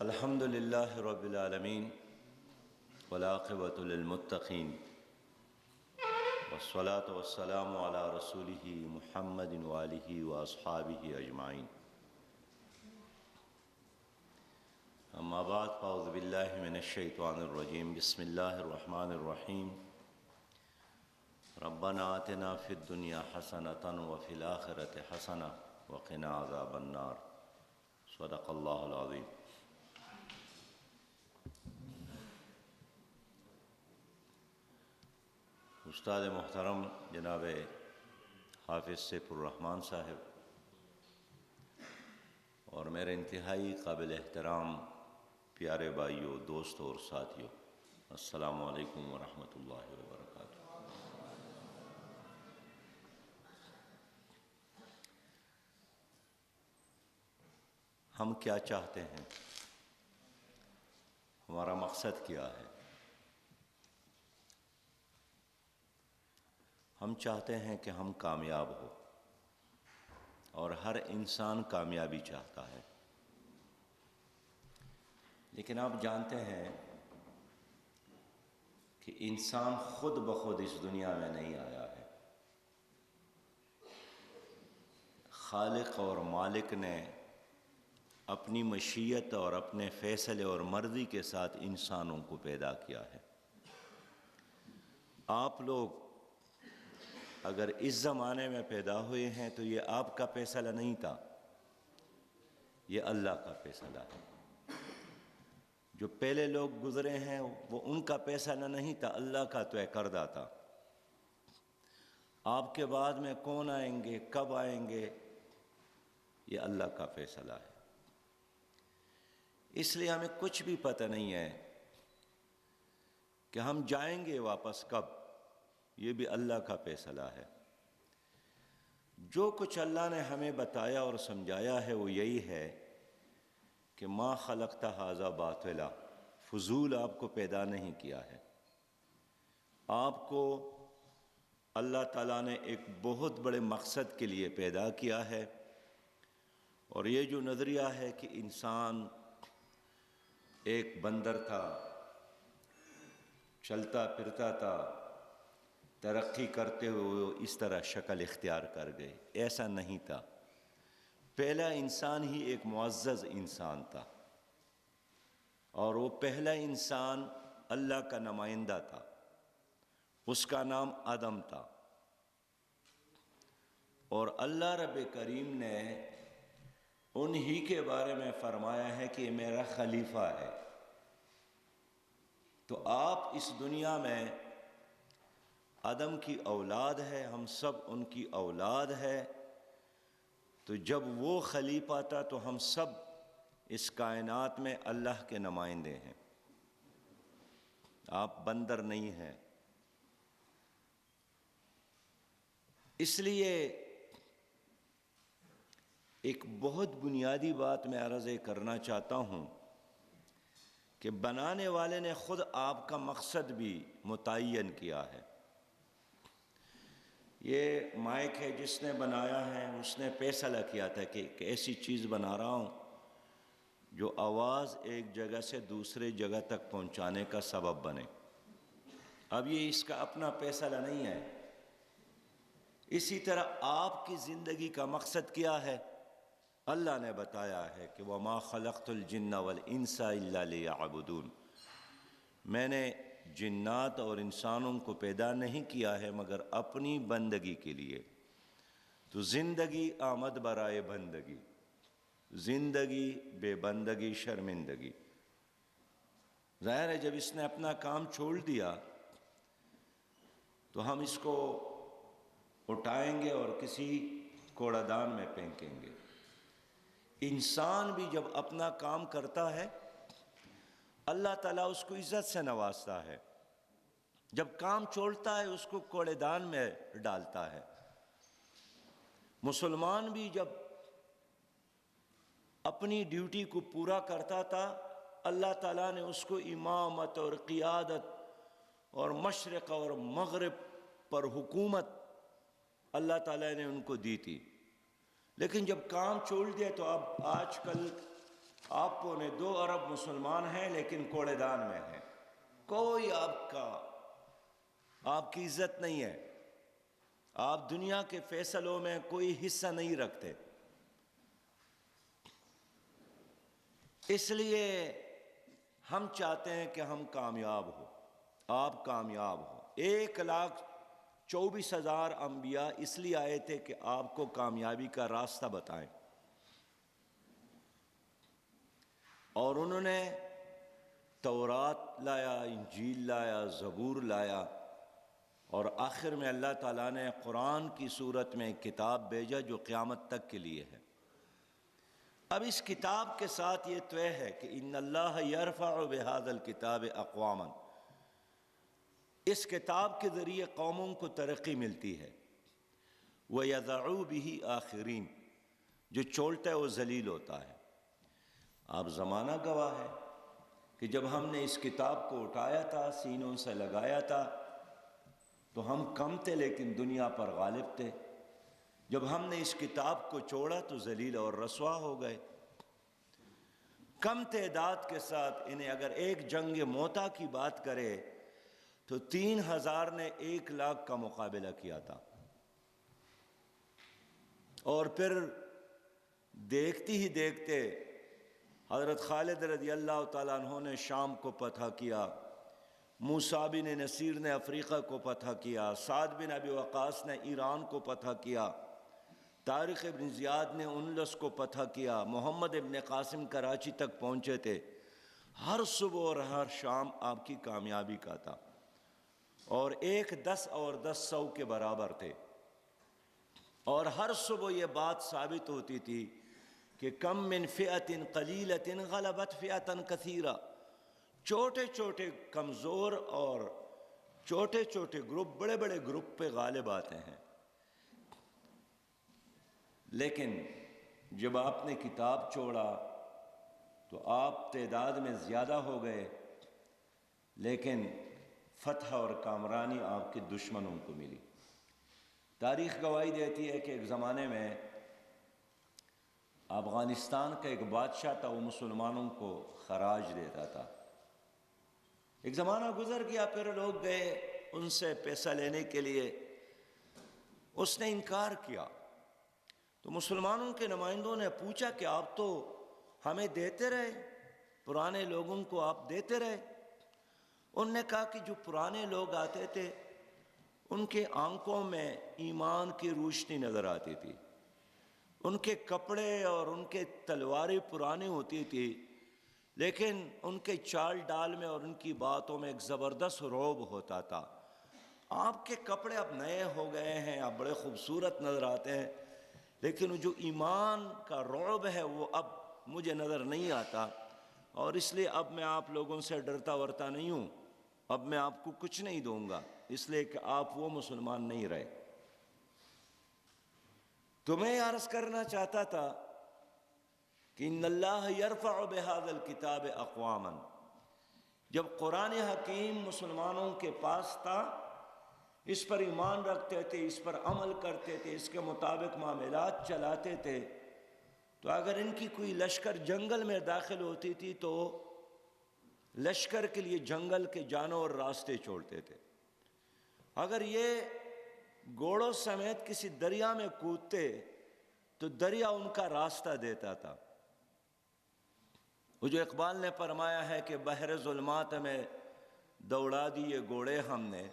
الحمد للہ رب العالمین والعاقبۃ للمتقین والصلاة والسلام علی رسولہ محمد وآلہ واصحابہ اجمعین۔ اما بعد فاعوذ باللہ من الشیطان الرجیم، بسم اللہ الرحمن الرحیم۔ ربنا آتنا فی الدنیا حسنۃ وفی الآخرۃ حسنۃ وقنا عذاب النار۔ صدق اللہ العظیم۔ استاد محترم جناب حافظ سیف الرحمن صاحب اور میرے انتہائی قابل احترام پیارے بھائیوں، دوستوں اور ساتھیوں، السلام علیکم ورحمۃ اللہ وبرکاتہ۔ ہم کیا چاہتے ہیں؟ ہمارا مقصد کیا ہے؟ ہم چاہتے ہیں کہ ہم کامیاب ہو، اور ہر انسان کامیابی چاہتا ہے، لیکن آپ جانتے ہیں کہ انسان خود بخود اس دنیا میں نہیں آیا ہے۔ خالق اور مالک نے اپنی مشیت اور اپنے فیصلے اور مرضی کے ساتھ انسانوں کو پیدا کیا ہے۔ آپ لوگ اگر اس زمانے میں پیدا ہوئے ہیں تو یہ آپ کا فیصلہ نہیں تھا، یہ اللہ کا فیصلہ ہے۔ جو پہلے لوگ گزرے ہیں وہ ان کا فیصلہ نہیں تھا، اللہ کا طے کردہ تھا۔ آپ کے بعد میں کون آئیں گے، کب آئیں گے، یہ اللہ کا فیصلہ ہے۔ اس لیے ہمیں کچھ بھی پتہ نہیں ہے کہ ہم جائیں گے واپس کب، یہ بھی اللہ کا فیصلہ ہے۔ جو کچھ اللہ نے ہمیں بتایا اور سمجھایا ہے وہ یہی ہے کہ ما خلقت ھذا باطلا، فضول آپ کو پیدا نہیں کیا ہے۔ آپ کو اللہ تعالیٰ نے ایک بہت بڑے مقصد کے لیے پیدا کیا ہے، اور یہ جو نظریہ ہے کہ انسان ایک بندر تھا، چلتا پھرتا تھا، ترقی کرتے ہوئے اس طرح شکل اختیار کر گئے، ایسا نہیں تھا۔ پہلا انسان ہی ایک معزز انسان تھا، اور وہ پہلا انسان اللہ کا نمائندہ تھا، اس کا نام آدم تھا۔ اور اللہ رب کریم نے انہی کے بارے میں فرمایا ہے کہ یہ میرا خلیفہ ہے۔ تو آپ اس دنیا میں آدم کی اولاد ہے، ہم سب ان کی اولاد ہے، تو جب وہ خلیفہ تھا تو ہم سب اس کائنات میں اللہ کے نمائندے ہیں۔ آپ بندر نہیں ہیں۔ اس لیے ایک بہت بنیادی بات میں عرض کرنا چاہتا ہوں کہ بنانے والے نے خود آپ کا مقصد بھی متعین کیا ہے۔ یہ مائک ہے، جس نے بنایا ہے اس نے فیصلہ کیا تھا کہ ایسی چیز بنا رہا ہوں جو آواز ایک جگہ سے دوسرے جگہ تک پہنچانے کا سبب بنے۔ اب یہ اس کا اپنا فیصلہ نہیں ہے۔ اسی طرح آپ کی زندگی کا مقصد کیا ہے؟ اللہ نے بتایا ہے کہ وَمَا خَلَقْتُ الْجِنَّ وَالْإِنسَ إِلَّا لِيَعْبُدُونَ، میں نے جنات اور انسانوں کو پیدا نہیں کیا ہے مگر اپنی بندگی کے لیے۔ تو زندگی آمد برائے بندگی، زندگی بے بندگی شرمندگی۔ ظاہر ہے جب اس نے اپنا کام چھوڑ دیا تو ہم اس کو اٹھائیں گے اور کسی کوڑا دان میں پھینکیں گے۔ انسان بھی جب اپنا کام کرتا ہے اللہ تعالیٰ اس کو عزت سے نوازتا ہے، جب کام چھوڑتا ہے اس کو کوڑے دان میں ڈالتا ہے۔ مسلمان بھی جب اپنی ڈیوٹی کو پورا کرتا تھا اللہ تعالیٰ نے اس کو امامت اور قیادت اور مشرق اور مغرب پر حکومت اللہ تعالیٰ نے ان کو دی تھی۔ لیکن جب کام چھوڑ دیا تو اب آج کل آپ 2.25 ارب مسلمان ہیں لیکن کوڑے دان میں ہیں، کوئی آپ کی عزت نہیں ہے، آپ دنیا کے فیصلوں میں کوئی حصہ نہیں رکھتے۔ اس لیے ہم چاہتے ہیں کہ ہم کامیاب ہو، آپ کامیاب ہو۔ 1,24,000 انبیاء اس لیے آئے تھے کہ آپ کو کامیابی کا راستہ بتائیں، اور انہوں نے تورات لایا، انجیل لایا، زبور لایا، اور آخر میں اللہ تعالیٰ نے قرآن کی صورت میں ایک کتاب بھیجا جو قیامت تک کے لیے ہے۔ اب اس کتاب کے ساتھ یہ طے ہے کہ ان اللہ یرفع بہذا الکتاب اقواما، اس کتاب کے ذریعے قوموں کو ترقی ملتی ہے، وَيَضَعُ بِهِ آخرین، جو چھوڑتا ہے وہ ذلیل ہوتا ہے۔ اب زمانہ گواہ ہے کہ جب ہم نے اس کتاب کو اٹھایا تھا، سینوں سے لگایا تھا، تو ہم کم تھے لیکن دنیا پر غالب تھے۔ جب ہم نے اس کتاب کو چھوڑا تو ذلیل اور رسوا ہو گئے۔ کم تعداد کے ساتھ انہیں اگر ایک جنگ موتا کی بات کرے تو 3,000 نے 1,00,000 کا مقابلہ کیا تھا، اور پھر دیکھتی ہی دیکھتے حضرت خالد رضی اللہ تعالیٰ عنہ نے شام کو فتح کیا، موسیٰ بن نصیر نے افریقہ کو فتح کیا، سعد بن ابی وقاص نے ایران کو فتح کیا، طارق ابن زیاد نے اندلس کو فتح کیا، محمد ابن قاسم کراچی تک پہنچے تھے۔ ہر صبح اور ہر شام آپ کی کامیابی کا تھا، اور 1 10 اور 10 100 کے برابر تھے، اور ہر صبح یہ بات ثابت ہوتی تھی کہ کم من فئۃ قلیلۃ غلبت فئۃ کثیرہ، چھوٹے چھوٹے کمزور اور چھوٹے چھوٹے گروپ بڑے بڑے گروپ پہ غالب آتے ہیں۔ لیکن جب آپ نے کتاب چھوڑا تو آپ تعداد میں زیادہ ہو گئے، لیکن فتح اور کامرانی آپ کے دشمنوں کو ملی۔ تاریخ گواہی دیتی ہے کہ ایک زمانے میں افغانستان کا ایک بادشاہ تھا، وہ مسلمانوں کو خراج دیتا تھا۔ ایک زمانہ گزر گیا، پھر لوگ گئے ان سے پیسہ لینے کے لیے، اس نے انکار کیا، تو مسلمانوں کے نمائندوں نے پوچھا کہ آپ تو ہمیں دیتے رہے، پرانے لوگوں کو آپ دیتے رہے۔ انہوں نے کہا کہ جو پرانے لوگ آتے تھے ان کے آنکھوں میں ایمان کی روشنی نظر آتی تھی، ان کے کپڑے اور ان کے تلواریں پرانی ہوتی تھی، لیکن ان کے چال ڈال میں اور ان کی باتوں میں ایک زبردست رعب ہوتا تھا۔ آپ کے کپڑے اب نئے ہو گئے ہیں، آپ بڑے خوبصورت نظر آتے ہیں، لیکن جو ایمان کا رعب ہے وہ اب مجھے نظر نہیں آتا، اور اس لیے اب میں آپ لوگوں سے ڈرتا ورتا نہیں ہوں، اب میں آپ کو کچھ نہیں دوں گا، اس لیے کہ آپ وہ مسلمان نہیں رہے۔ تو میں عرض کرنا چاہتا تھا کہ ان اللہ یرفع بہذا الکتاب اقواما، جب قرآن حکیم مسلمانوں کے پاس تھا، اس پر ایمان رکھتے تھے، اس پر عمل کرتے تھے، اس کے مطابق معاملات چلاتے تھے، تو اگر ان کی کوئی لشکر جنگل میں داخل ہوتی تھی تو لشکر کے لیے جنگل کے جانور راستے چھوڑتے تھے۔ اگر یہ گھوڑوں سمیت کسی دریا میں کودتے تو دریا ان کا راستہ دیتا تھا۔ وہ جو اقبال نے فرمایا ہے کہ بحر ظلمات میں دوڑا دیے گھوڑے ہم نے،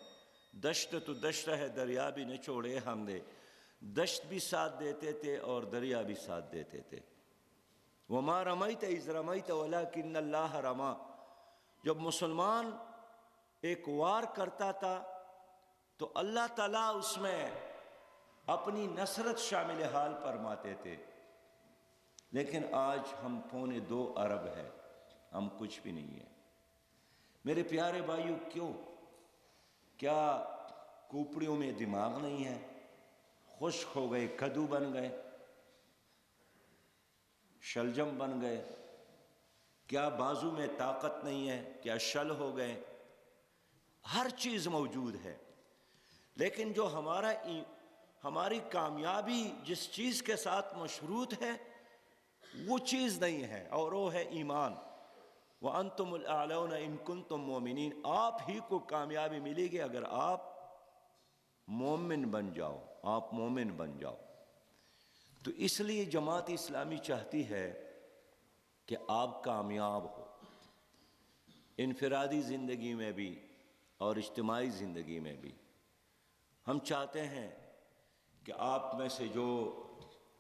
دشت تو دشت ہے دریا بھی نہ چھوڑے ہم نے، دشت بھی ساتھ دیتے تھے اور دریا بھی ساتھ دیتے تھے۔ وما رمیت اذ رمیت ولکن اللہ رما، جب مسلمان ایک وار کرتا تھا تو اللہ تعالیٰ اس میں اپنی نصرت شامل حال فرماتے تھے، لیکن آج ہم 2.25 ارب ہے، ہم کچھ بھی نہیں ہیں۔ میرے پیارے بھائیو، کیا کوپڑیوں میں دماغ نہیں ہے؟ خشک ہو گئے، کدو بن گئے، شلجم بن گئے؟ کیا بازو میں طاقت نہیں ہے؟ کیا شل ہو گئے؟ ہر چیز موجود ہے، لیکن جو ہماری کامیابی جس چیز کے ساتھ مشروط ہے وہ چیز نہیں ہے، اور وہ ہے ایمان۔ وَأَنْتُمُ الْأَعْلَوْنَ إِن كُنتُم مُؤْمِنِينَ، آپ ہی کو کامیابی ملے گی اگر آپ مومن بن جاؤ، آپ مومن بن جاؤ۔ تو اس لیے جماعت اسلامی چاہتی ہے کہ آپ کامیاب ہو، انفرادی زندگی میں بھی اور اجتماعی زندگی میں بھی۔ ہم چاہتے ہیں کہ آپ میں سے جو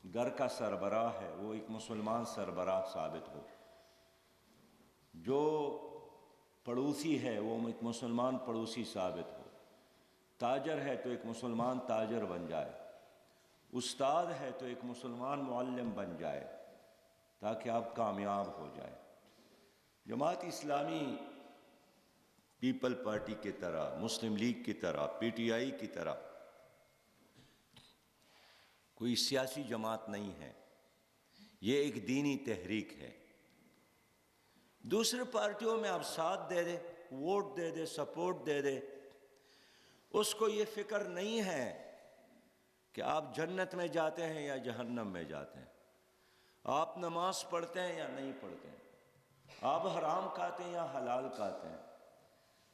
گھر کا سربراہ ہے وہ ایک مسلمان سربراہ ثابت ہو، جو پڑوسی ہے وہ ایک مسلمان پڑوسی ثابت ہو، تاجر ہے تو ایک مسلمان تاجر بن جائے، استاد ہے تو ایک مسلمان معلم بن جائے، تاکہ آپ کامیاب ہو جائے۔ جماعت اسلامی پیپل پارٹی کی طرح، مسلم لیگ کی طرح، پی ٹی آئی کی طرح کوئی سیاسی جماعت نہیں ہے، یہ ایک دینی تحریک ہے۔ دوسرے پارٹیوں میں آپ ساتھ دے دے، ووٹ دے دے، سپورٹ دے دے، اس کو یہ فکر نہیں ہے کہ آپ جنت میں جاتے ہیں یا جہنم میں جاتے ہیں، آپ نماز پڑھتے ہیں یا نہیں پڑھتے ہیں، آپ حرام کھاتے ہیں یا حلال کھاتے ہیں،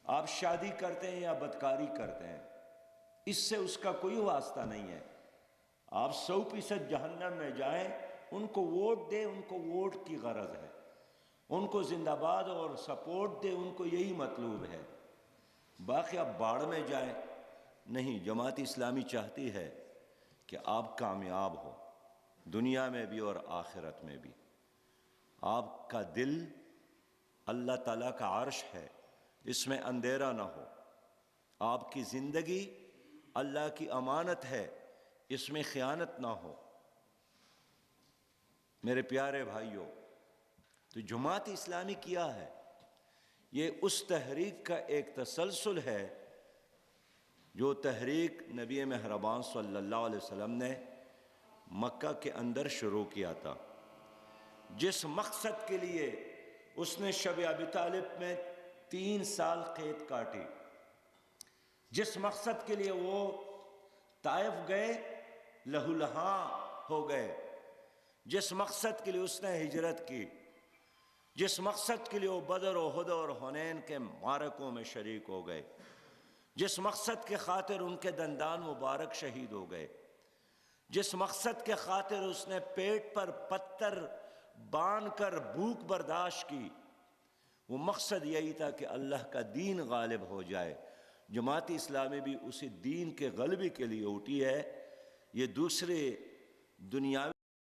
آپ شادی کرتے ہیں یا بدکاری کرتے ہیں، اس سے اس کا کوئی واسطہ نہیں ہے۔ آپ 100% جہنم میں جائیں، ان کو ووٹ دے، ان کو ووٹ کی غرض ہے، ان کو زندہ باد اور سپورٹ دے، ان کو یہی مطلوب ہے، باقی آپ باڑ میں جائیں۔ نہیں، جماعت اسلامی چاہتی ہے کہ آپ کامیاب ہو، دنیا میں بھی اور آخرت میں بھی۔ آپ کا دل اللہ تعالیٰ کا عرش ہے، اس میں اندھیرا نہ ہو۔ آپ کی زندگی اللہ کی امانت ہے، اس میں خیانت نہ ہو۔ میرے پیارے بھائیوں، تو جماعت اسلامی کیا ہے؟ یہ اس تحریک کا ایک تسلسل ہے جو تحریک نبی مہربان صلی اللہ علیہ وسلم نے مکہ کے اندر شروع کیا تھا، جس مقصد کے لیے اس نے شب ابی طالب میں 3 سال قید کاٹی، جس مقصد کے لیے وہ طائف گئے، لہو لہاں ہو گئے، جس مقصد کے لیے اس نے ہجرت کی، جس مقصد کے لیے وہ بدر و احد اور حنین کے معرکوں میں شریک ہو گئے، جس مقصد کے خاطر ان کے دندان مبارک شہید ہو گئے، جس مقصد کے خاطر اس نے پیٹ پر پتھر باندھ کر بھوک برداشت کی، وہ مقصد یہی تھا کہ اللہ کا دین غالب ہو جائے۔ جماعت اسلامی بھی اسی دین کے غلبے کے لیے اٹھی ہے، یہ دوسرے دنیاوی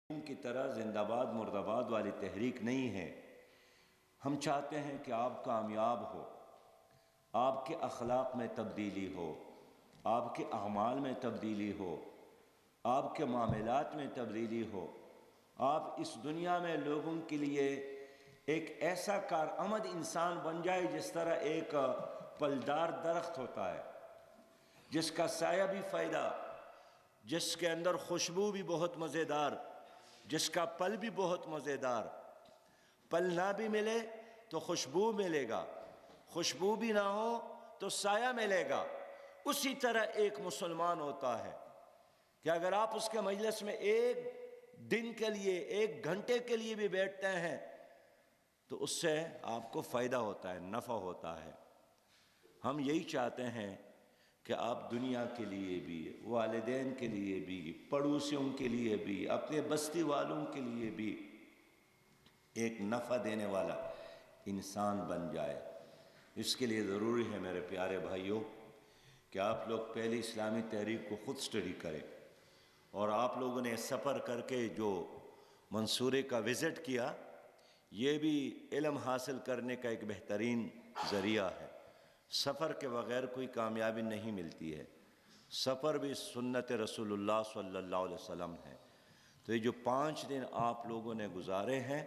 دین کی طرح زندہ باد مرد آباد والی تحریک نہیں ہے۔ ہم چاہتے ہیں کہ آپ کامیاب ہو، آپ کے اخلاق میں تبدیلی ہو، آپ کے اعمال میں تبدیلی ہو، آپ کے معاملات میں تبدیلی ہو، آپ اس دنیا میں لوگوں کے لیے ایک ایسا کارآمد انسان بن جائے جس طرح ایک پھلدار درخت ہوتا ہے، جس کا سایہ بھی فائدہ، جس کے اندر خوشبو بھی بہت مزیدار، جس کا پھل بھی بہت مزیدار۔ پھل نہ بھی ملے تو خوشبو ملے گا، خوشبو بھی نہ ہو تو سایہ ملے گا۔ اسی طرح ایک مسلمان ہوتا ہے کہ اگر آپ اس کے مجلس میں ایک دن کے لیے، ایک گھنٹے کے لیے بھی بیٹھتے ہیں تو اس سے آپ کو فائدہ ہوتا ہے، نفع ہوتا ہے۔ ہم یہی چاہتے ہیں کہ آپ دنیا کے لیے بھی، والدین کے لیے بھی، پڑوسیوں کے لیے بھی، اپنے بستی والوں کے لیے بھی ایک نفع دینے والا انسان بن جائے۔ اس کے لیے ضروری ہے میرے پیارے بھائیوں کہ آپ لوگ پہلی اسلامی تحریک کو خود سٹڈی کریں، اور آپ لوگوں نے سفر کر کے جو منصورے کا وزٹ کیا، یہ بھی علم حاصل کرنے کا ایک بہترین ذریعہ ہے۔ سفر کے بغیر کوئی کامیابی نہیں ملتی ہے، سفر بھی سنت رسول اللہ صلی اللہ علیہ وسلم ہے۔ تو یہ جو 5 دن آپ لوگوں نے گزارے ہیں،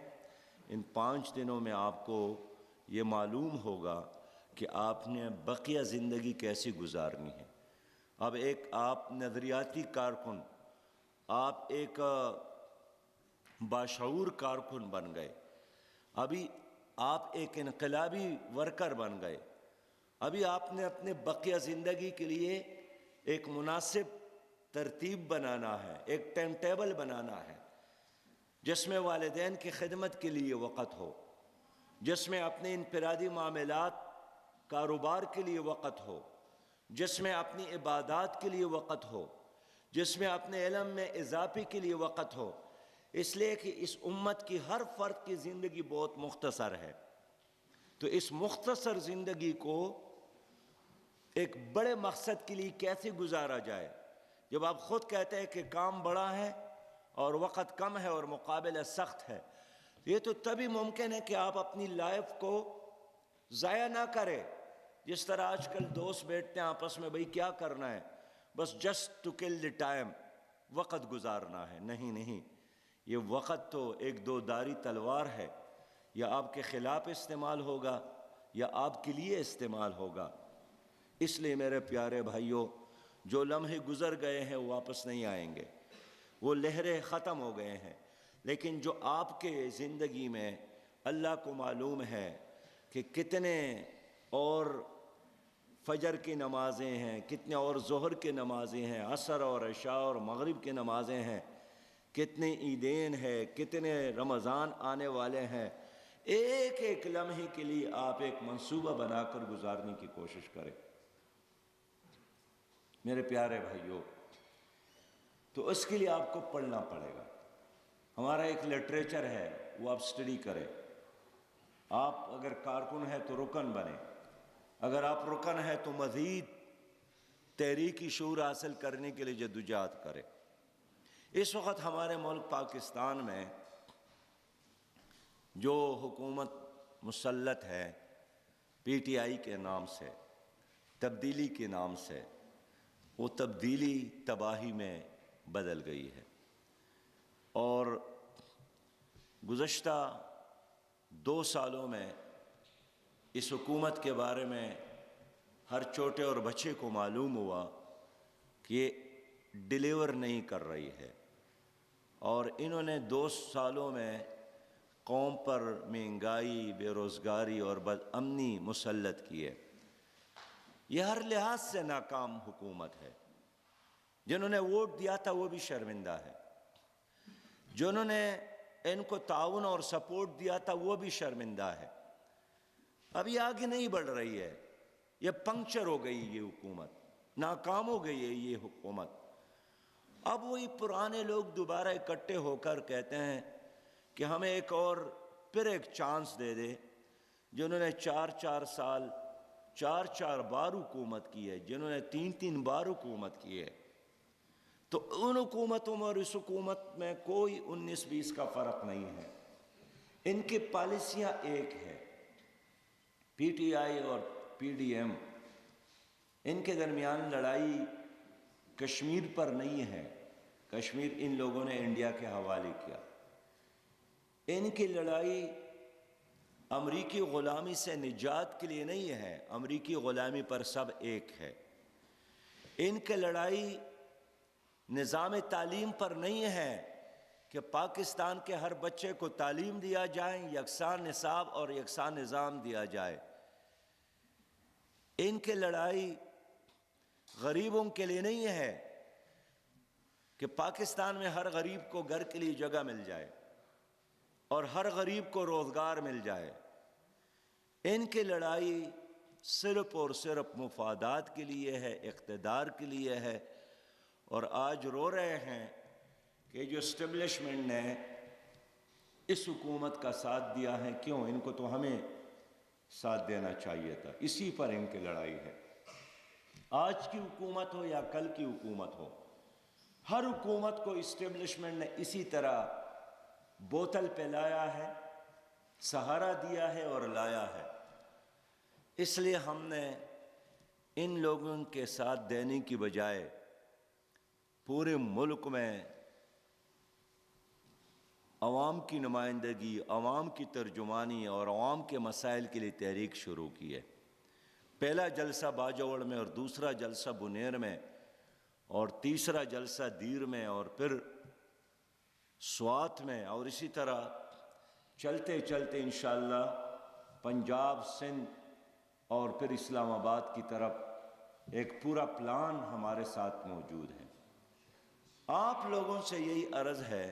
ان 5 دنوں میں آپ کو یہ معلوم ہوگا کہ آپ نے بقیہ زندگی کیسی گزارنی ہے۔ اب ایک آپ نظریاتی کارکن، آپ ایک باشعور کارکن بن گئے، ابھی آپ ایک انقلابی ورکر بن گئے، ابھی آپ نے اپنے بقیہ زندگی کے لیے ایک مناسب ترتیب بنانا ہے، ایک ٹائم ٹیبل بنانا ہے۔ جس میں والدین کی خدمت کے لیے وقت ہو، جس میں اپنے انفرادی معاملات کاروبار کے لیے وقت ہو، جس میں اپنی عبادات کے لیے وقت ہو، جس میں اپنے علم میں اضافے کے لیے وقت ہو، اس لیے کہ اس امت کی ہر فرد کی زندگی بہت مختصر ہے۔ تو اس مختصر زندگی کو ایک بڑے مقصد کے لیے کیسے گزارا جائے؟ جب آپ خود کہتے ہیں کہ کام بڑا ہے اور وقت کم ہے اور مقابلہ سخت ہے، یہ تو تبھی ممکن ہے کہ آپ اپنی لائف کو ضائع نہ کریں۔ جس طرح آج کل دوست بیٹھتے ہیں آپس میں، بھئی کیا کرنا ہے، بس just to kill the time, وقت گزارنا ہے۔ نہیں، یہ وقت تو ایک دو دھاری تلوار ہے، یا آپ کے خلاف استعمال ہوگا یا آپ کے لیے استعمال ہوگا۔ اس لیے میرے پیارے بھائیوں، جو لمحے گزر گئے ہیں وہ واپس نہیں آئیں گے، وہ لہریں ختم ہو گئے ہیں، لیکن جو آپ کے زندگی میں اللہ کو معلوم ہے کہ کتنے اور فجر کی نمازیں ہیں، کتنے اور ظہر کی نمازیں ہیں، عصر اور عشاء اور مغرب کی نمازیں ہیں، کتنے عیدین ہیں، کتنے رمضان آنے والے ہیں، ایک ایک لمحے کے لیے آپ ایک منصوبہ بنا کر گزارنے کی کوشش کریں۔ میرے پیارے بھائیوں، تو اس کے لیے آپ کو پڑھنا پڑے گا۔ ہمارا ایک لٹریچر ہے، وہ آپ اسٹڈی کریں۔ آپ اگر کارکن ہیں تو رکن بنیں، اگر آپ رکن ہیں تو مزید تحریکی شعور حاصل کرنے کے لیے جدوجہد کریں۔ اس وقت ہمارے ملک پاکستان میں جو حکومت مسلط ہے پی ٹی آئی کے نام سے، تبدیلی کے نام سے، وہ تبدیلی تباہی میں بدل گئی ہے، اور گزشتہ 2 سالوں میں اس حکومت کے بارے میں ہر چھوٹے اور بچے کو معلوم ہوا کہ یہ ڈیلیور نہیں کر رہی ہے، اور انہوں نے 2 سالوں میں قوم پر مہنگائی، بے روزگاری اور بد امنی مسلط کی ہے۔ یہ ہر لحاظ سے ناکام حکومت ہے۔ جنہوں نے ووٹ دیا تھا وہ بھی شرمندہ ہے، جنہوں نے ان کو تعاون اور سپورٹ دیا تھا وہ بھی شرمندہ ہے۔ اب یہ آگے نہیں بڑھ رہی ہے، یہ پنکچر ہو گئی، یہ حکومت ناکام ہو گئی ہے۔ یہ حکومت اب وہی پرانے لوگ دوبارہ اکٹھے ہو کر کہتے ہیں کہ ہمیں پھر ایک چانس دے دے۔ جنہوں نے 4 سال 4 بار حکومت کی ہے، جنہوں نے 3 بار حکومت کی ہے، تو ان حکومتوں میں اور اس حکومت میں کوئی 19-20 کا فرق نہیں ہے۔ ان کی پالیسیاں ایک ہے۔ پی ٹی آئی اور پی ڈی ایم، ان کے درمیان لڑائی کشمیر پر نہیں ہے۔ کشمیر ان لوگوں نے انڈیا کے حوالے کیا۔ ان کی لڑائی امریکی غلامی سے نجات کے لیے نہیں ہے، امریکی غلامی پر سب ایک ہے۔ ان کی لڑائی نظام تعلیم پر نہیں ہے کہ پاکستان کے ہر بچے کو تعلیم دیا جائے، یکساں نصاب اور یکساں نظام دیا جائے۔ ان کی لڑائی غریبوں کے لیے نہیں ہے کہ پاکستان میں ہر غریب کو گھر کے لیے جگہ مل جائے اور ہر غریب کو روزگار مل جائے۔ ان کی لڑائی صرف اور صرف مفادات کے لیے ہے، اقتدار کے لیے ہے، اور آج رو رہے ہیں کہ جو اسٹیبلشمنٹ نے اس حکومت کا ساتھ دیا ہے، کیوں؟ ان کو تو ہمیں ساتھ دینا چاہیے تھا۔ اسی پر ان کی لڑائی ہے۔ آج کی حکومت ہو یا کل کی حکومت ہو، ہر حکومت کو اسٹیبلشمنٹ نے اسی طرح بوتل پہ لایا ہے، سہارا دیا ہے اور لایا ہے۔ اس لیے ہم نے ان لوگوں کے ساتھ دینے کی بجائے پورے ملک میں عوام کی نمائندگی، عوام کی ترجمانی اور عوام کے مسائل کے لیے تحریک شروع کی ہے۔ پہلا جلسہ باجوڑ میں، اور دوسرا جلسہ بنیر میں، اور تیسرا جلسہ دیر میں، اور پھر سوات میں، اور اسی طرح چلتے چلتے انشاءاللہ پنجاب، سندھ اور پھر اسلام آباد کی طرف ایک پورا پلان ہمارے ساتھ موجود ہے۔ آپ لوگوں سے یہی عرض ہے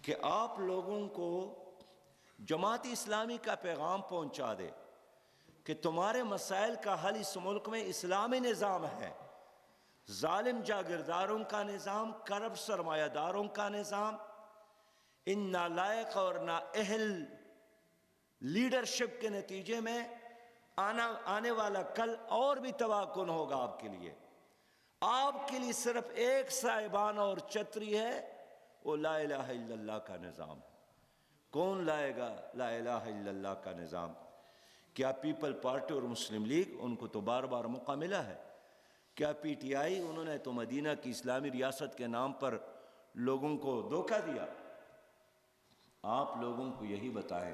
کہ آپ لوگوں کو جماعت اسلامی کا پیغام پہنچا دے کہ تمہارے مسائل کا حل اس ملک میں اسلامی نظام ہے، ظالم جاگیرداروں کا نظام، کرپٹ سرمایہ داروں کا نظام، ان نالائق اور نااہل لیڈرشپ کے نتیجے میں آنے والا کل اور بھی تباہ کن ہوگا آپ کے لیے۔ آپ کے لیے صرف ایک صاحبان اور چتری ہے، وہ لا الہ الا اللہ کا نظام ہے۔ کون لائے گا لا الہ الا اللہ کا نظام؟ کیا پیپل پارٹی اور مسلم لیگ، ان کو تو بار بار موقع ملا ہے؟ کیا پی ٹی آئی، انہوں نے تو مدینہ کی اسلامی ریاست کے نام پر لوگوں کو دھوکہ دیا۔ آپ لوگوں کو یہی بتائیں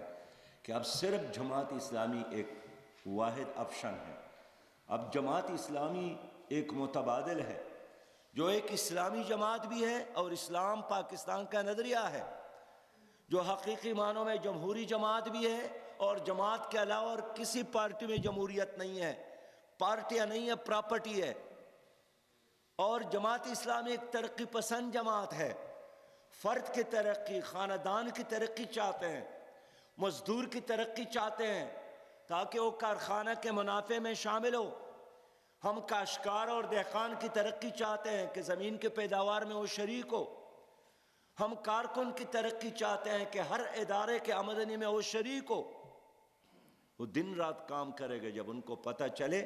کہ اب صرف جماعت اسلامی ایک واحد آپشن ہے۔ اب جماعت اسلامی ایک متبادل ہے، جو ایک اسلامی جماعت بھی ہے اور اسلام پاکستان کا نظریہ ہے، جو حقیقی معنوں میں جمہوری جماعت بھی ہے، اور جماعت کے علاوہ اور کسی پارٹی میں جمہوریت نہیں ہے، پارٹیاں نہیں ہے، پراپرٹی ہے۔ اور جماعت اسلامی ایک ترقی پسند جماعت ہے، فرد کی ترقی، خاندان کی ترقی چاہتے ہیں، مزدور کی ترقی چاہتے ہیں تاکہ وہ کارخانہ کے منافع میں شامل ہو۔ ہم کاشتکار اور دہقان کی ترقی چاہتے ہیں کہ زمین کے پیداوار میں وہ شریک ہو۔ ہم کارکن کی ترقی چاہتے ہیں کہ ہر ادارے کے آمدنی میں وہ شریک ہو۔ وہ دن رات کام کرے گا جب ان کو پتہ چلے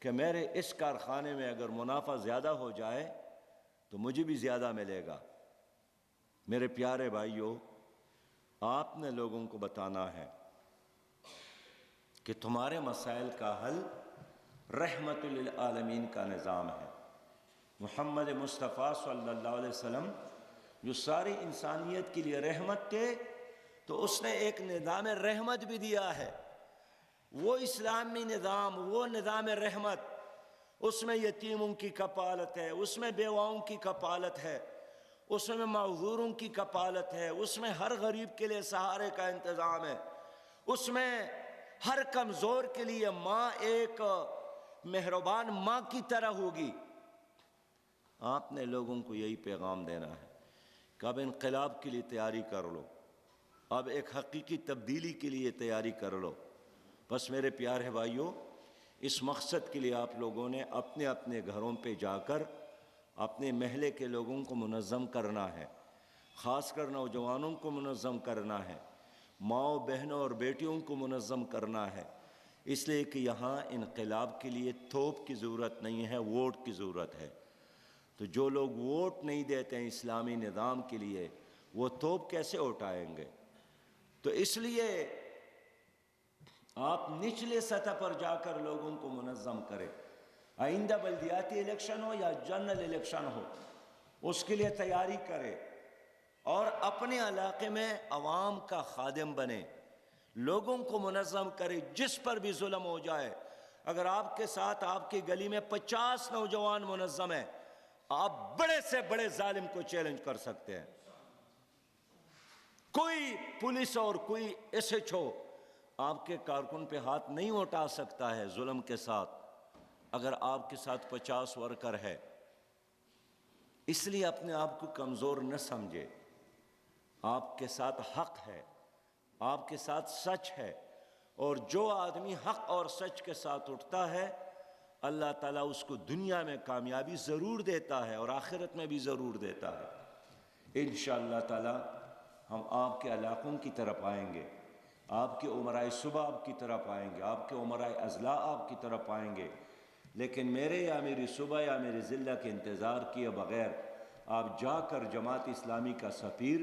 کہ میرے اس کارخانے میں اگر منافع زیادہ ہو جائے تو مجھے بھی زیادہ ملے گا۔ میرے پیارے بھائیوں، آپ نے لوگوں کو بتانا ہے کہ تمہارے مسائل کا حل رحمت للعالمین کا نظام ہے۔ محمد مصطفیٰ صلی اللہ علیہ وسلم جو ساری انسانیت کے لیے رحمت تھے، تو اس نے ایک نظام رحمت بھی دیا ہے۔ وہ اسلامی نظام، وہ نظام رحمت، اس میں یتیموں کی کفالت ہے، اس میں بیواؤں کی کفالت ہے، اس میں معذوروں کی کفالت ہے، اس میں ہر غریب کے لیے سہارے کا انتظام ہے، اس میں ہر کمزور کے لیے ماں ایک مہربان ماں کی طرح ہوگی۔ آپ نے لوگوں کو یہی پیغام دینا ہے کہ اب انقلاب کے لیے تیاری کر لو، اب ایک حقیقی تبدیلی کے لیے تیاری کر لو۔ بس میرے پیارے بھائیوں، اس مقصد کے لیے آپ لوگوں نے اپنے اپنے گھروں پہ جا کر اپنے محلے کے لوگوں کو منظم کرنا ہے، خاص کر نوجوانوں کو منظم کرنا ہے، ماؤں بہنوں اور بیٹیوں کو منظم کرنا ہے، اس لیے کہ یہاں انقلاب کے لیے توپ کی ضرورت نہیں ہے، ووٹ کی ضرورت ہے۔ تو جو لوگ ووٹ نہیں دیتے ہیں اسلامی نظام کے لیے، وہ توپ کیسے اٹھائیں گے؟ تو اس لیے آپ نچلے سطح پر جا کر لوگوں کو منظم کریں۔ آئندہ بلدیاتی الیکشن ہو یا جنرل الیکشن ہو، اس کے لیے تیاری کرے اور اپنے علاقے میں عوام کا خادم بنے، لوگوں کو منظم کرے۔ جس پر بھی ظلم ہو جائے، اگر آپ کے ساتھ آپ کی گلی میں 50 نوجوان منظم ہیں، آپ بڑے سے بڑے ظالم کو چیلنج کر سکتے ہیں۔ کوئی پولیس اور کوئی ایس ایچ او آپ کے کارکن پہ ہاتھ نہیں اٹھا سکتا ہے ظلم کے ساتھ، اگر آپ کے ساتھ 50 ورکر ہے۔ اس لیے اپنے آپ کو کمزور نہ سمجھے، آپ کے ساتھ حق ہے، آپ کے ساتھ سچ ہے، اور جو آدمی حق اور سچ کے ساتھ اٹھتا ہے، اللہ تعالیٰ اس کو دنیا میں کامیابی ضرور دیتا ہے اور آخرت میں بھی ضرور دیتا ہے۔ انشاءاللہ تعالیٰ ہم آپ کے علاقوں کی طرف آئیں گے، آپ کے امرائے صوبہ آپ کی طرف آئیں گے، آپ کے امرائے اضلاع آپ کی طرف آئیں گے، لیکن میرے یا میری صوبہ یا میرے ضلع کے انتظار کیے بغیر آپ جا کر جماعت اسلامی کا سفیر،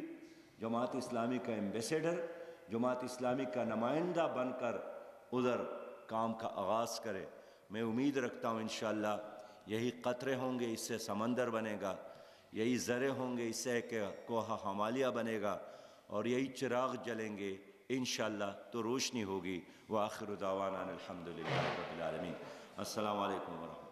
جماعت اسلامی کا ایمبیسیڈر، جماعت اسلامی کا نمائندہ بن کر ادھر کام کا آغاز کرے۔ میں امید رکھتا ہوں انشاءاللہ یہی قطرے ہوں گے، اس سے سمندر بنے گا، یہی ذرے ہوں گے، اس سے کہ کوہ ہمالیہ بنے گا، اور یہی چراغ جلیں گے انشاءاللہ تو روشنی ہوگی۔ وآخر دعوانا الحمدللہ رب العالمین۔ السلام علیکم ورحمۃ اللہ۔